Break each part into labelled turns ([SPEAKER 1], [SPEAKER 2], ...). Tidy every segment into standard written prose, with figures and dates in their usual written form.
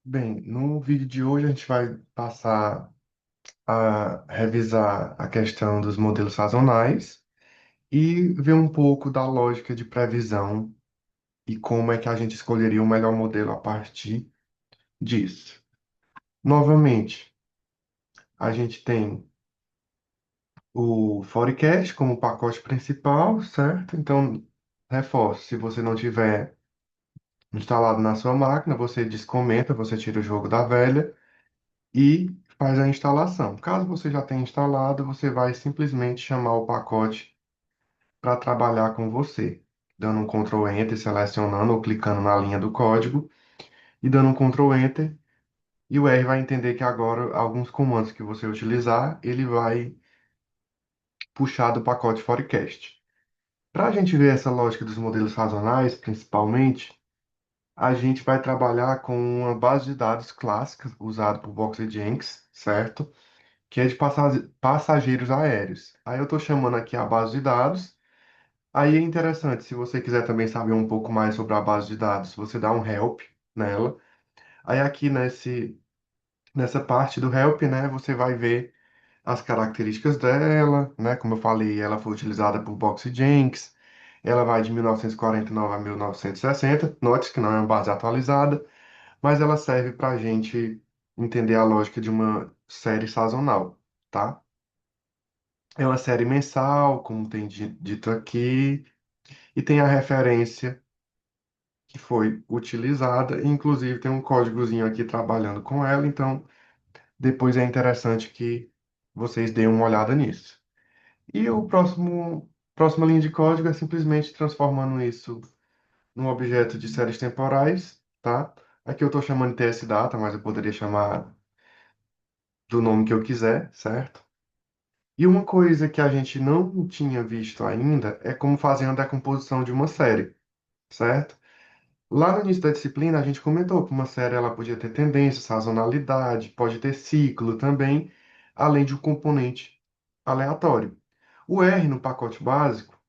[SPEAKER 1] Bem, no vídeo de hoje a gente vai passar a revisar a questão dos modelos sazonais e ver um pouco da lógica de previsão e como é que a gente escolheria o melhor modelo a partir disso. Novamente, a gente tem o Forecast como pacote principal, certo? Então, reforço, se você não tiver instalado na sua máquina, você descomenta, você tira o jogo da velha e faz a instalação. Caso você já tenha instalado, você vai simplesmente chamar o pacote para trabalhar com você, dando um Ctrl Enter, selecionando ou clicando na linha do código e dando um Ctrl Enter, e o R vai entender que agora alguns comandos que você utilizar, ele vai puxar do pacote Forecast. Para a gente ver essa lógica dos modelos sazonais, principalmente, a gente vai trabalhar com uma base de dados clássica usada por Box.Jenks, certo? Que é de passageiros aéreos. Aí eu estou chamando aqui a base de dados. Aí é interessante, se você quiser também saber um pouco mais sobre a base de dados, você dá um help nela. Aí aqui nessa parte do help, né, você vai ver as características dela, né? Como eu falei, ela foi utilizada por Box.Jenks. Ela vai de 1949 a 1960. Note que não é uma base atualizada, mas ela serve para a gente entender a lógica de uma série sazonal, tá? É uma série mensal, como tem dito aqui, e tem a referência que foi utilizada, e inclusive tem um códigozinho aqui trabalhando com ela, então depois é interessante que vocês deem uma olhada nisso. E o próxima linha de código é simplesmente transformando isso num objeto de séries temporais, tá? Aqui eu estou chamando de TS-Data, mas eu poderia chamar do nome que eu quiser, certo? E uma coisa que a gente não tinha visto ainda é como fazer a decomposição de uma série, certo? Lá no início da disciplina, a gente comentou que uma série ela podia ter tendência, sazonalidade, pode ter ciclo também, além de um componente aleatório. O R no pacote básico,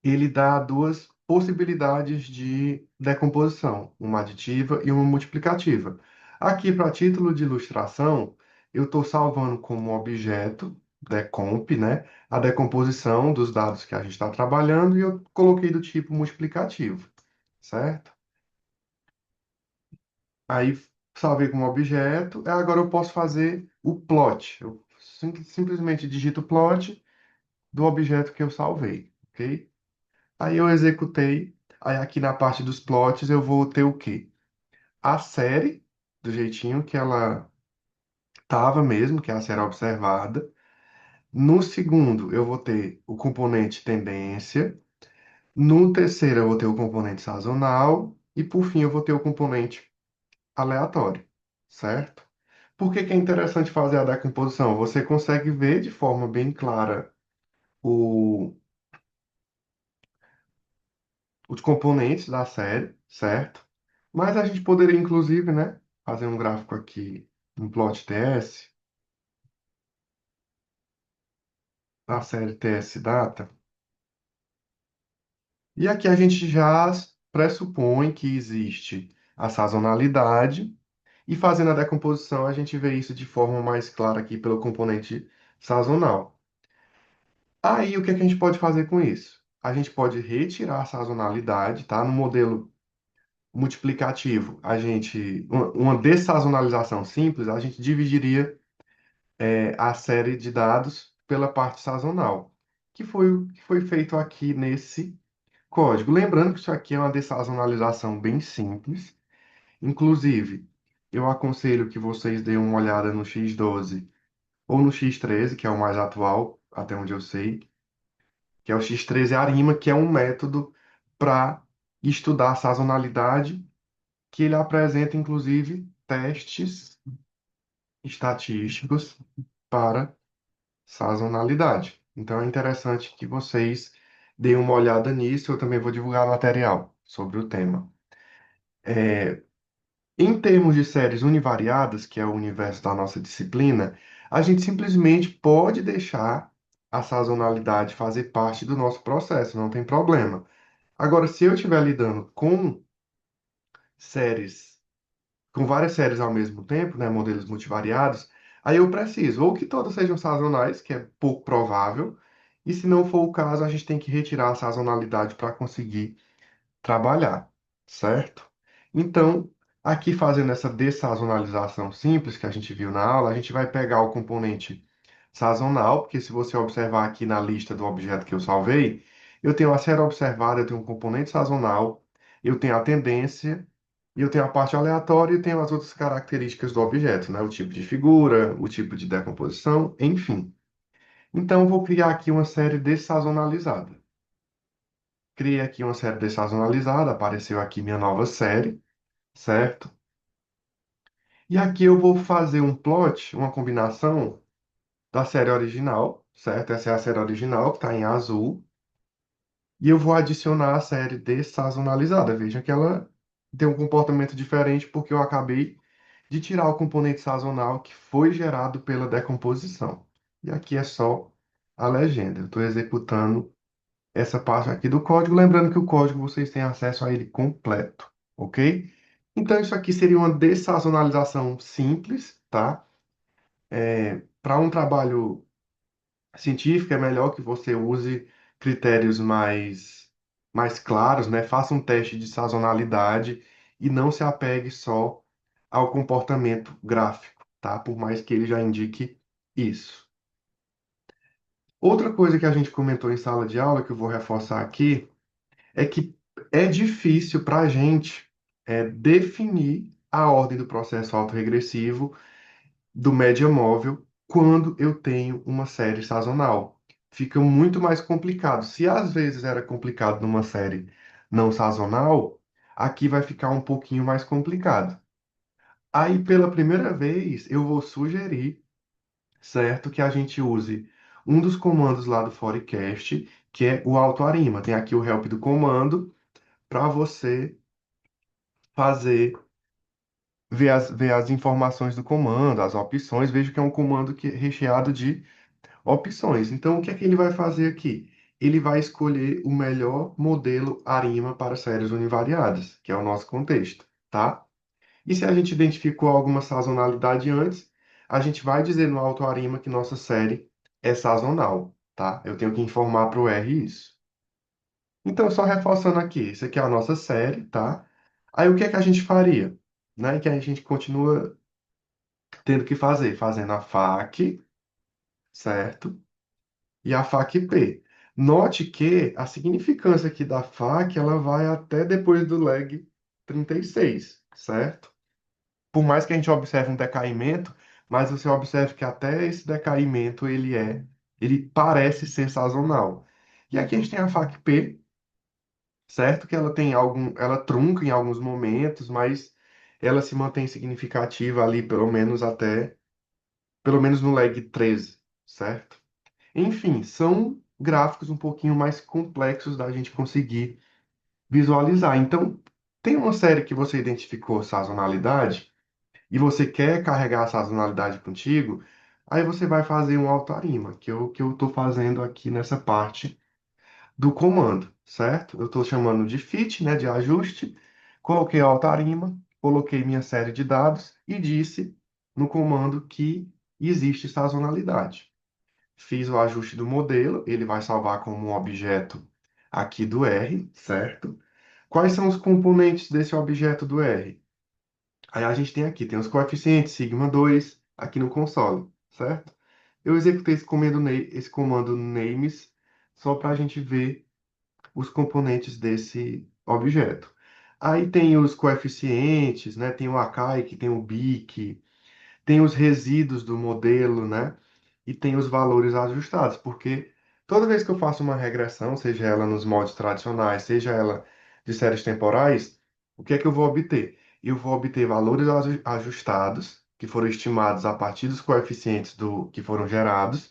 [SPEAKER 1] ele dá duas possibilidades de decomposição, uma aditiva e uma multiplicativa. Aqui, para título de ilustração, eu estou salvando como objeto, decomp, né, a decomposição dos dados que a gente está trabalhando e eu coloquei do tipo multiplicativo, certo? Aí salvei como objeto, agora eu posso fazer o plot. Eu simplesmente digito plot do objeto que eu salvei, ok? Aí eu executei. Aí aqui na parte dos plots eu vou ter o quê? A série, do jeitinho que ela estava mesmo, que é a série observada. No segundo, eu vou ter o componente tendência. No terceiro, eu vou ter o componente sazonal. E por fim, eu vou ter o componente aleatório, certo? Por que que é interessante fazer a decomposição? Você consegue ver de forma bem clara o, os componentes da série, certo? Mas a gente poderia, inclusive, né, fazer um gráfico aqui, um plot TS, da série TS Data. E aqui a gente já pressupõe que existe a sazonalidade, e fazendo a decomposição a gente vê isso de forma mais clara aqui pelo componente sazonal. Aí, o que é que a gente pode fazer com isso? A gente pode retirar a sazonalidade, tá? No modelo multiplicativo, uma dessazonalização simples, a gente dividiria a série de dados pela parte sazonal, que foi o que foi feito aqui nesse código. Lembrando que isso aqui é uma dessazonalização bem simples. Inclusive, eu aconselho que vocês deem uma olhada no X12 ou no X13, que é o mais atual, até onde eu sei, que é o X13 Arima, que é um método para estudar a sazonalidade, que ele apresenta, inclusive, testes estatísticos para sazonalidade. Então é interessante que vocês deem uma olhada nisso. Eu também vou divulgar material sobre o tema. Em termos de séries univariadas, que é o universo da nossa disciplina, a gente simplesmente pode deixar a sazonalidade fazer parte do nosso processo, não tem problema. Agora, se eu estiver lidando com séries com várias séries ao mesmo tempo, né, modelos multivariados, aí eu preciso ou que todas sejam sazonais, que é pouco provável, e se não for o caso, a gente tem que retirar a sazonalidade para conseguir trabalhar, certo? Então, aqui fazendo essa dessazonalização simples que a gente viu na aula, a gente vai pegar o componente sazonal, porque se você observar aqui na lista do objeto que eu salvei, eu tenho a série observada, eu tenho um componente sazonal, eu tenho a tendência, e eu tenho a parte aleatória e tenho as outras características do objeto, né? O tipo de figura, o tipo de decomposição, enfim. Então, eu vou criar aqui uma série dessazonalizada. Criei aqui uma série dessazonalizada, apareceu aqui minha nova série, certo? E aqui eu vou fazer um plot, uma combinação da série original, certo? Essa é a série original que está em azul. E eu vou adicionar a série dessazonalizada. Veja que ela tem um comportamento diferente porque eu acabei de tirar o componente sazonal que foi gerado pela decomposição. E aqui é só a legenda. Eu estou executando essa parte aqui do código, lembrando que o código vocês têm acesso a ele completo, ok? Então, isso aqui seria uma dessazonalização simples, tá? Para um trabalho científico, é melhor que você use critérios mais claros, né? Faça um teste de sazonalidade e não se apegue só ao comportamento gráfico, tá? Por mais que ele já indique isso. Outra coisa que a gente comentou em sala de aula, que eu vou reforçar aqui, é que é difícil para a gente definir a ordem do processo autorregressivo do média móvel quando eu tenho uma série sazonal. Fica muito mais complicado. Se às vezes era complicado numa série não sazonal, aqui vai ficar um pouquinho mais complicado. Aí, pela primeira vez, eu vou sugerir, certo, que a gente use um dos comandos lá do Forecast, que é o autoarima. Tem aqui o help do comando para você fazer ver as informações do comando, as opções. Veja que é um comando que é recheado de opções. Então, o que é que ele vai fazer aqui? Ele vai escolher o melhor modelo ARIMA para séries univariadas, que é o nosso contexto, tá? E se a gente identificou alguma sazonalidade antes, a gente vai dizer no AutoArima que nossa série é sazonal, tá? Eu tenho que informar para o R isso. Então, só reforçando aqui, isso aqui é a nossa série, tá? Aí o que é que a gente faria? Né? Que a gente continua tendo que fazer, fazendo a FAQ, certo? E a FAQ-P. Note que a significância aqui da FAQ, ela vai até depois do lag 36, certo? Por mais que a gente observe um decaimento, mas você observe que até esse decaimento ele parece ser sazonal. E aqui a gente tem a FAQ-P, certo? Que ela tem ela trunca em alguns momentos, mas ela se mantém significativa ali pelo menos no lag 13, certo? Enfim, são gráficos um pouquinho mais complexos da gente conseguir visualizar. Então, tem uma série que você identificou sazonalidade e você quer carregar a sazonalidade contigo, aí você vai fazer um autarima, que eu estou fazendo aqui nessa parte do comando, certo? Eu estou chamando de fit, né, de ajuste, coloquei autarima, coloquei minha série de dados e disse no comando que existe sazonalidade. Fiz o ajuste do modelo, ele vai salvar como um objeto aqui do R, certo? Quais são os componentes desse objeto do R? Aí a gente tem aqui, tem os coeficientes, sigma 2 aqui no console, certo? Eu executei esse comando names só para a gente ver os componentes desse objeto. Aí tem os coeficientes, né? Tem o ACAI, tem o BIC, tem os resíduos do modelo, né? E tem os valores ajustados, porque toda vez que eu faço uma regressão, seja ela nos moldes tradicionais, seja ela de séries temporais, o que é que eu vou obter? Eu vou obter valores ajustados, que foram estimados a partir dos coeficientes que foram gerados,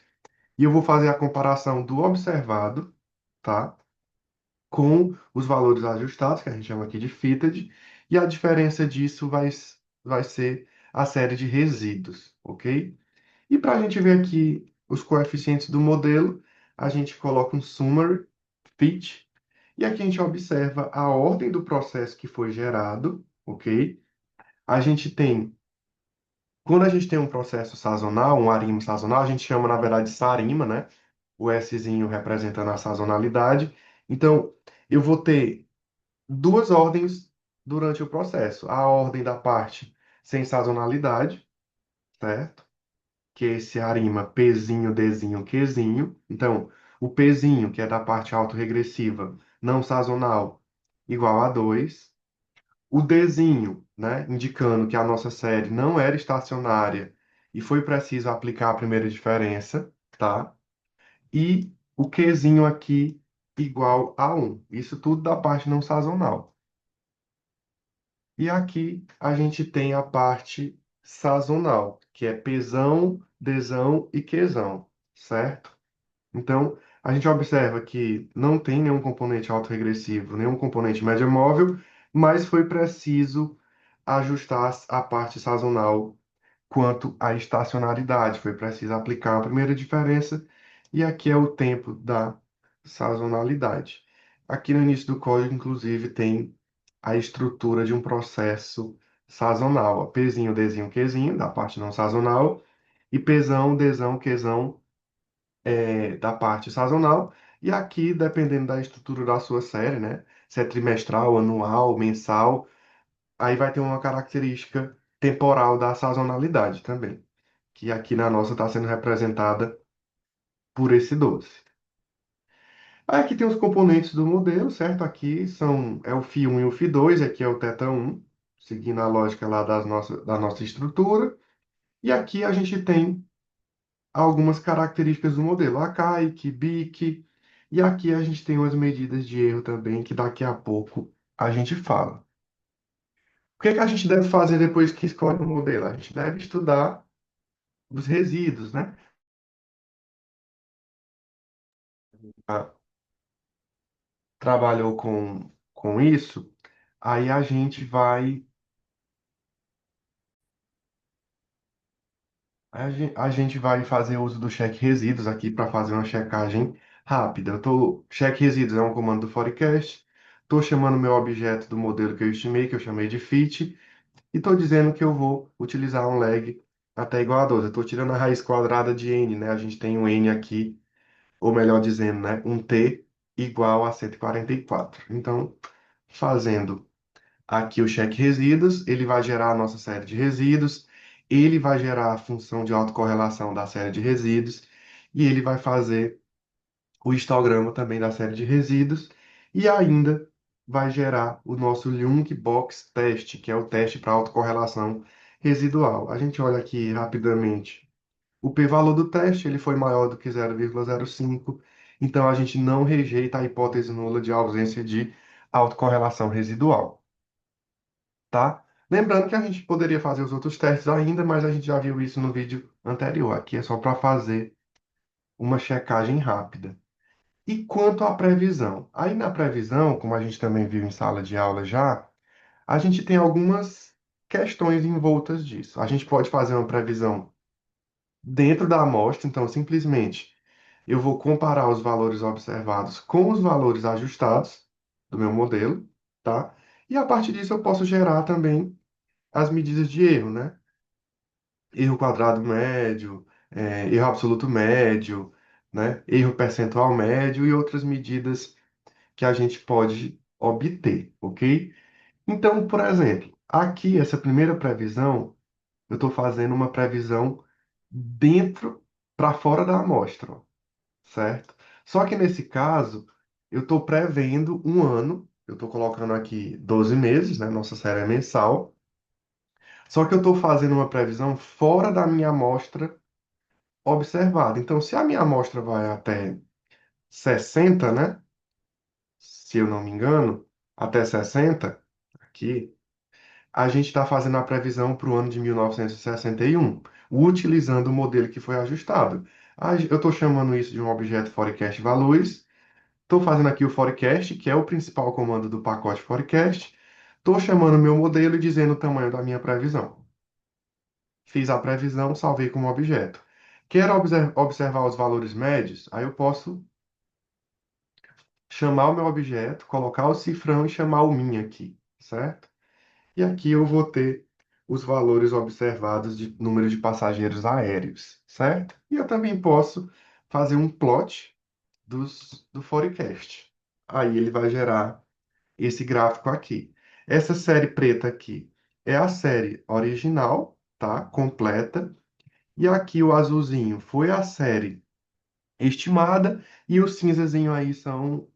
[SPEAKER 1] e eu vou fazer a comparação do observado, tá? Com os valores ajustados, que a gente chama aqui de fitted, e a diferença disso vai ser a série de resíduos, ok? E para a gente ver aqui os coeficientes do modelo, a gente coloca um summary fit, e aqui a gente observa a ordem do processo que foi gerado, ok? A gente tem, quando a gente tem um processo sazonal, um arimo sazonal, a gente chama, na verdade, de sarima, né? O Szinho representando a sazonalidade. Então, eu vou ter duas ordens durante o processo. A ordem da parte sem sazonalidade, certo? Que é esse arima Pzinho, Dzinho, Qzinho. Então, o Pzinho, que é da parte autorregressiva, não sazonal, igual a 2. O Dzinho, né, indicando que a nossa série não era estacionária e foi preciso aplicar a primeira diferença, tá? E o Qzinho aqui igual a 1. Isso tudo da parte não sazonal. E aqui a gente tem a parte sazonal, que é Pzão, Dzão e Qzão, certo? Então, a gente observa que não tem nenhum componente autorregressivo, nenhum componente média móvel, mas foi preciso ajustar a parte sazonal quanto à estacionalidade. Foi preciso aplicar a primeira diferença, e aqui é o tempo da sazonalidade. Aqui no início do código, inclusive, tem a estrutura de um processo sazonal. Ó, Pzinho, Dzinho, Qzinho, da parte não sazonal, e Pzão, Dzão, Qzão, da parte sazonal. E aqui, dependendo da estrutura da sua série, né? Se é trimestral, anual, mensal, aí vai ter uma característica temporal da sazonalidade também, que aqui na nossa está sendo representada por esse doce. Aí aqui tem os componentes do modelo, certo? Aqui é o Φ1 e o Φ2, aqui é o θ1, seguindo a lógica lá da nossa estrutura. E aqui a gente tem algumas características do modelo, ACAIC, BIC, e aqui a gente tem umas medidas de erro também, que daqui a pouco a gente fala. O que é que a gente deve fazer depois que escolhe o modelo? A gente deve estudar os resíduos, né? Ah, trabalhou com isso, aí a gente vai fazer uso do check resíduos aqui para fazer uma checagem rápida. Check resíduos é um comando do forecast. Estou chamando meu objeto do modelo que eu estimei, que eu chamei de fit, e estou dizendo que eu vou utilizar um lag até igual a 12. Eu estou tirando a raiz quadrada de n, né? A gente tem um n aqui, ou melhor dizendo, né? Um t igual a 144. Então, fazendo aqui o check resíduos, ele vai gerar a nossa série de resíduos, ele vai gerar a função de autocorrelação da série de resíduos, e ele vai fazer o histograma também da série de resíduos, e ainda vai gerar o nosso Lunk Box Test, que é o teste para autocorrelação residual. A gente olha aqui rapidamente. O p-valor do teste ele foi maior do que 0,05, então a gente não rejeita a hipótese nula de ausência de autocorrelação residual, tá? Lembrando que a gente poderia fazer os outros testes ainda, mas a gente já viu isso no vídeo anterior. Aqui é só para fazer uma checagem rápida. E quanto à previsão? Aí na previsão, como a gente também viu em sala de aula já, a gente tem algumas questões envoltas disso. A gente pode fazer uma previsão dentro da amostra, então simplesmente eu vou comparar os valores observados com os valores ajustados do meu modelo, tá? E a partir disso eu posso gerar também as medidas de erro, né? Erro quadrado médio, erro absoluto médio, né? Erro percentual médio e outras medidas que a gente pode obter, ok? Então, por exemplo, aqui essa primeira previsão, eu estou fazendo uma previsão dentro para fora da amostra, ó, certo? Só que nesse caso, eu estou prevendo um ano, eu estou colocando aqui 12 meses, né? Nossa série é mensal. Só que eu estou fazendo uma previsão fora da minha amostra observada. Então, se a minha amostra vai até 60, né? Se eu não me engano, até 60, aqui, a gente está fazendo a previsão para o ano de 1961, utilizando o modelo que foi ajustado. Eu estou chamando isso de um objeto forecast valores. Estou fazendo aqui o forecast, que é o principal comando do pacote forecast. Estou chamando meu modelo e dizendo o tamanho da minha previsão. Fiz a previsão, salvei como objeto. Quero observar os valores médios? Aí eu posso chamar o meu objeto, colocar o cifrão e chamar o min aqui, certo? E aqui eu vou ter os valores observados de número de passageiros aéreos, certo? E eu também posso fazer um plot do forecast. Aí ele vai gerar esse gráfico aqui. Essa série preta aqui é a série original, tá? Completa. E aqui o azulzinho foi a série estimada e o cinzazinho aí são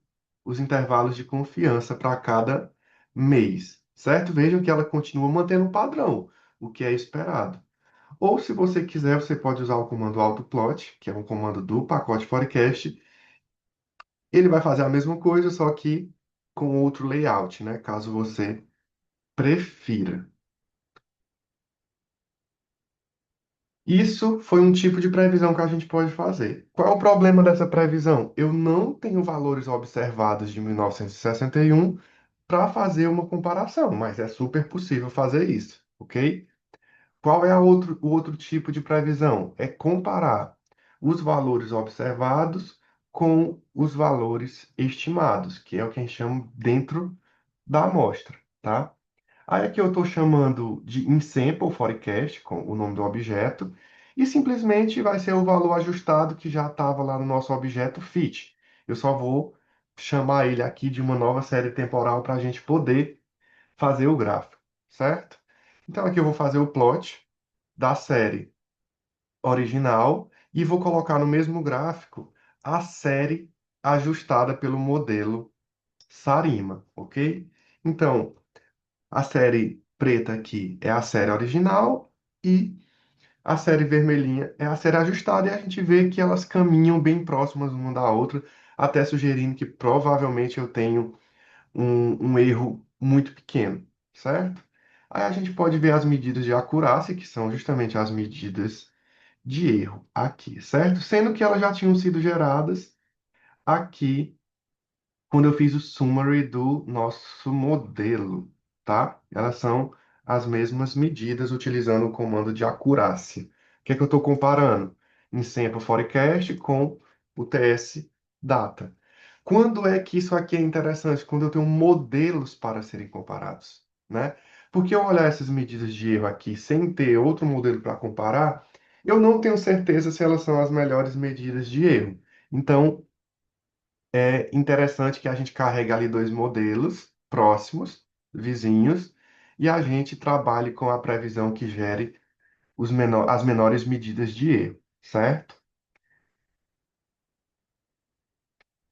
[SPEAKER 1] os intervalos de confiança para cada mês, certo? Vejam que ela continua mantendo o padrão, o que é esperado. Ou, se você quiser, você pode usar o comando autoplot, que é um comando do pacote Forecast. Ele vai fazer a mesma coisa, só que com outro layout, né? Caso você prefira. Isso foi um tipo de previsão que a gente pode fazer. Qual é o problema dessa previsão? Eu não tenho valores observados de 1961 para fazer uma comparação, mas é super possível fazer isso, ok? Qual é o outro tipo de previsão? É comparar os valores observados com os valores estimados, que é o que a gente chama dentro da amostra, tá? Aí aqui eu estou chamando de insample forecast, com o nome do objeto, e simplesmente vai ser o valor ajustado que já estava lá no nosso objeto fit. Eu só vou chamar ele aqui de uma nova série temporal para a gente poder fazer o gráfico, certo? Então aqui eu vou fazer o plot da série original e vou colocar no mesmo gráfico a série ajustada pelo modelo Sarima, ok? Então, a série preta aqui é a série original e a série vermelhinha é a série ajustada, e a gente vê que elas caminham bem próximas uma da outra, até sugerindo que provavelmente eu tenho um erro muito pequeno, certo? Aí a gente pode ver as medidas de acurácia, que são justamente as medidas de erro aqui, certo? Sendo que elas já tinham sido geradas aqui quando eu fiz o summary do nosso modelo, tá? Elas são as mesmas medidas utilizando o comando de acurácia. O que é que eu estou comparando? Em Sample Forecast com o TS Data. Quando é que isso aqui é interessante? Quando eu tenho modelos para serem comparados, né? Porque eu olhar essas medidas de erro aqui sem ter outro modelo para comparar, eu não tenho certeza se elas são as melhores medidas de erro. Então, é interessante que a gente carregue ali dois modelos próximos, vizinhos, e a gente trabalhe com a previsão que gere as menores medidas de erro, certo?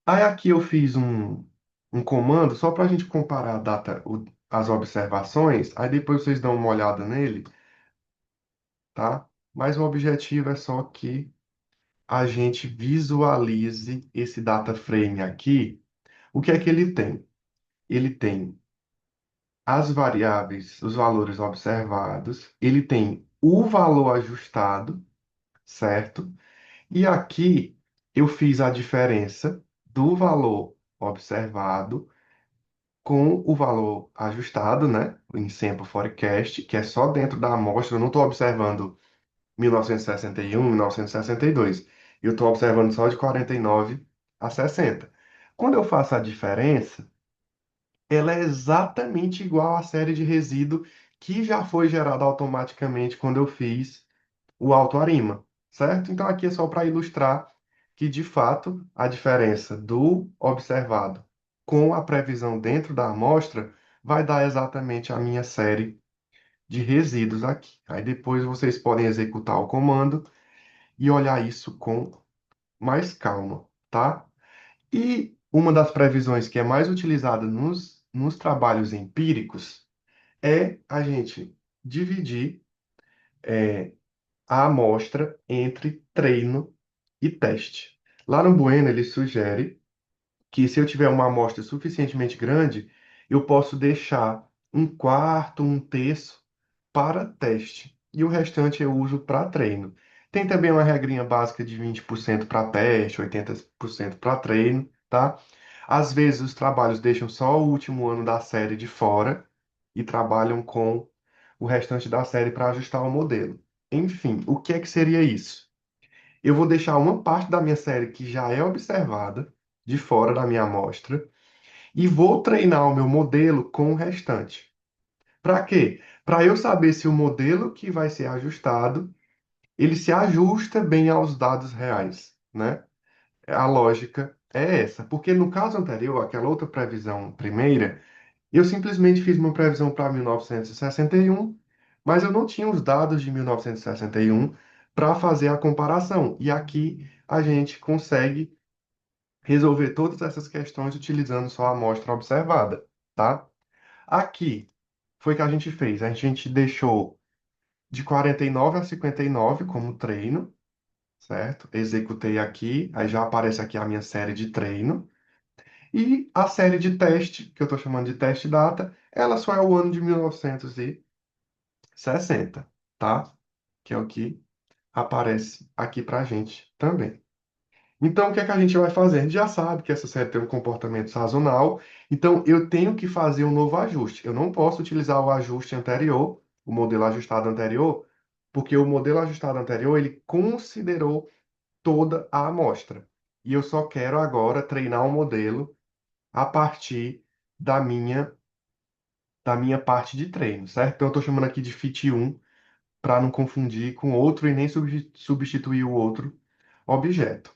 [SPEAKER 1] Aí aqui eu fiz um comando só para a gente comparar a data, as observações, aí depois vocês dão uma olhada nele, tá? Mas o objetivo é só que a gente visualize esse data frame aqui. O que é que ele tem? Ele tem as variáveis, os valores observados, ele tem o valor ajustado, certo? E aqui eu fiz a diferença do valor observado com o valor ajustado, né? Em Sample Forecast, que é só dentro da amostra, eu não estou observando 1961, 1962. Eu estou observando só de 49 a 60. Quando eu faço a diferença, ela é exatamente igual à série de resíduo que já foi gerada automaticamente quando eu fiz o autoarima, certo? Então aqui é só para ilustrar que, de fato, a diferença do observado com a previsão dentro da amostra vai dar exatamente a minha série de resíduos aqui. Aí depois vocês podem executar o comando e olhar isso com mais calma, tá? E uma das previsões que é mais utilizada nos trabalhos empíricos é a gente dividir a amostra entre treino e teste. Lá no Bueno, ele sugere que, se eu tiver uma amostra suficientemente grande, eu posso deixar um quarto, um terço para teste e o restante eu uso para treino. Tem também uma regrinha básica de 20% para teste, 80% para treino, tá? Às vezes os trabalhos deixam só o último ano da série de fora e trabalham com o restante da série para ajustar o modelo. Enfim, o que é que seria isso? Eu vou deixar uma parte da minha série que já é observada de fora da minha amostra e vou treinar o meu modelo com o restante. Para quê? Para eu saber se o modelo que vai ser ajustado, ele se ajusta bem aos dados reais, né? A lógica é essa, porque no caso anterior, aquela outra previsão primeira, eu simplesmente fiz uma previsão para 1961, mas eu não tinha os dados de 1961 para fazer a comparação. E aqui a gente consegue resolver todas essas questões utilizando só a amostra observada, tá? Aqui foi o que a gente fez. A gente deixou de 49 a 59 como treino, certo? Executei aqui, aí já aparece aqui a minha série de treino. E a série de teste, que eu estou chamando de teste data, ela só é o ano de 1960, tá? Que é o que aparece aqui para a gente também. Então, o que é que a gente vai fazer? A gente já sabe que essa série tem um comportamento sazonal, então eu tenho que fazer um novo ajuste. Eu não posso utilizar o ajuste anterior, o modelo ajustado anterior, porque o modelo ajustado anterior ele considerou toda a amostra. E eu só quero agora treinar um modelo a partir da minha parte de treino, certo? Então eu estou chamando aqui de fit 1 para não confundir com outro e nem substituir o outro objeto.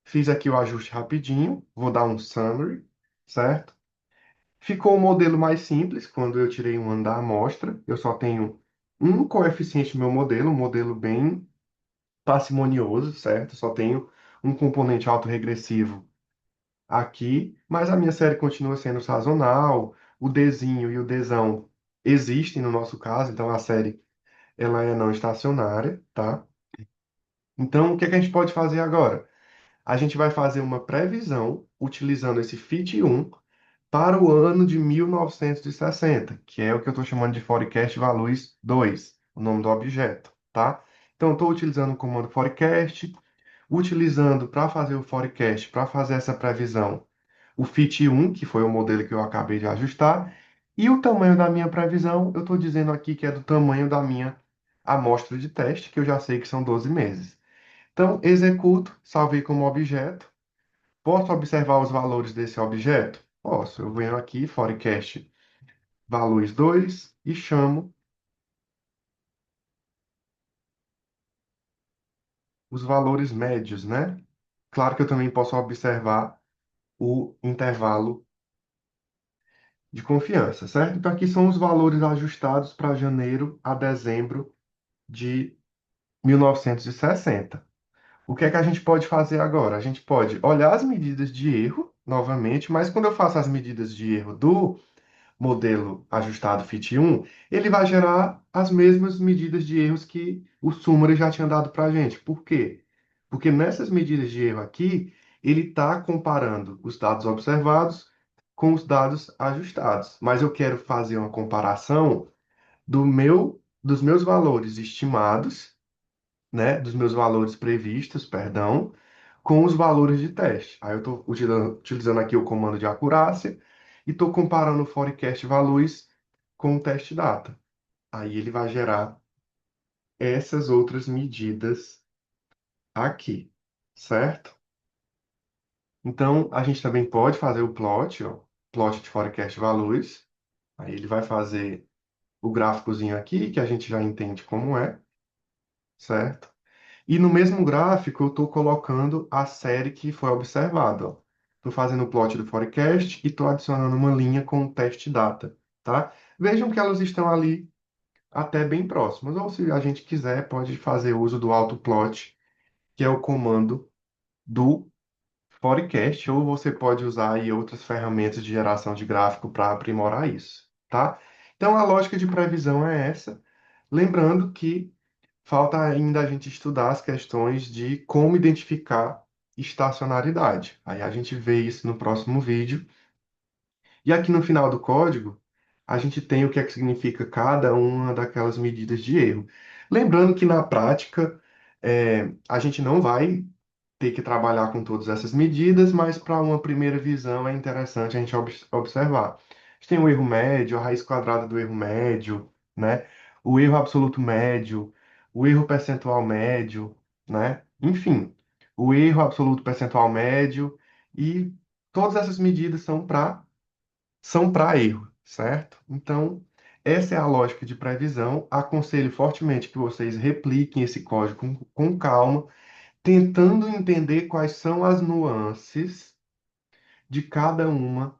[SPEAKER 1] Fiz aqui o ajuste rapidinho, vou dar um summary, certo? Ficou o modelo mais simples quando eu tirei um ano da amostra. Eu só tenho um coeficiente no meu modelo, um modelo bem parcimonioso, certo? Só tenho um componente autorregressivo aqui, mas a minha série continua sendo sazonal. O Dzinho e o Dzão existem no nosso caso, então a série ela é não estacionária, tá? Então, o que é que a gente pode fazer agora? A gente vai fazer uma previsão utilizando esse FIT1 para o ano de 1960, que é o que eu estou chamando de Forecast Values 2, o nome do objeto, tá? Então, estou utilizando o comando forecast, utilizando para fazer o forecast, para fazer essa previsão, o FIT1, que foi o modelo que eu acabei de ajustar, e o tamanho da minha previsão, eu estou dizendo aqui que é do tamanho da minha amostra de teste, que eu já sei que são 12 meses. Então, executo, salvei como objeto. Posso observar os valores desse objeto? Posso. Eu venho aqui, forecast valores 2 e chamo os valores médios, né? Claro que eu também posso observar o intervalo de confiança, certo? Então, aqui são os valores ajustados para janeiro a dezembro de 1960. O que é que a gente pode fazer agora? A gente pode olhar as medidas de erro novamente, mas quando eu faço as medidas de erro do modelo ajustado FIT1, ele vai gerar as mesmas medidas de erros que o Summary já tinha dado para a gente. Por quê? Porque nessas medidas de erro aqui, ele está comparando os dados observados com os dados ajustados. Mas eu quero fazer uma comparação dos meus valores estimados, né, dos meus valores previstos, perdão, com os valores de teste. Aí eu estou utilizando aqui o comando de acurácia e estou comparando o forecast values com o teste data. Aí ele vai gerar essas outras medidas aqui, certo? Então, a gente também pode fazer o plot, ó, plot de forecast values. Aí ele vai fazer o gráficozinho aqui, que a gente já entende como é, certo? E no mesmo gráfico eu estou colocando a série que foi observada. Estou fazendo o plot do forecast e estou adicionando uma linha com o teste data, tá? Vejam que elas estão ali até bem próximas. Ou se a gente quiser, pode fazer uso do autoplot, que é o comando do forecast, ou você pode usar aí outras ferramentas de geração de gráfico para aprimorar isso, tá? Então a lógica de previsão é essa. Lembrando que falta ainda a gente estudar as questões de como identificar estacionalidade. Aí a gente vê isso no próximo vídeo. E aqui no final do código, a gente tem o que é que significa cada uma daquelas medidas de erro. Lembrando que na prática, a gente não vai ter que trabalhar com todas essas medidas, mas para uma primeira visão é interessante a gente observar. A gente tem o erro médio, a raiz quadrada do erro médio, né? O erro absoluto médio, o erro percentual médio, né? Enfim, o erro absoluto percentual médio e todas essas medidas são para erro, certo? Então, Essa é a lógica de previsão. Aconselho fortemente que vocês repliquem esse código com calma, tentando entender quais são as nuances de cada uma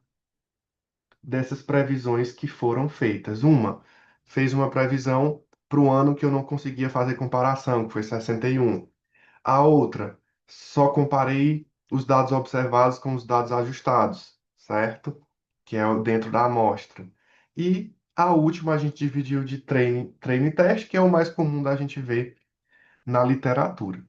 [SPEAKER 1] dessas previsões que foram feitas. Uma fez uma previsão para o ano que eu não conseguia fazer comparação, que foi 61. A outra, só comparei os dados observados com os dados ajustados, certo? Que é dentro da amostra. E a última a gente dividiu de treino, treino e teste, que é o mais comum da gente ver na literatura.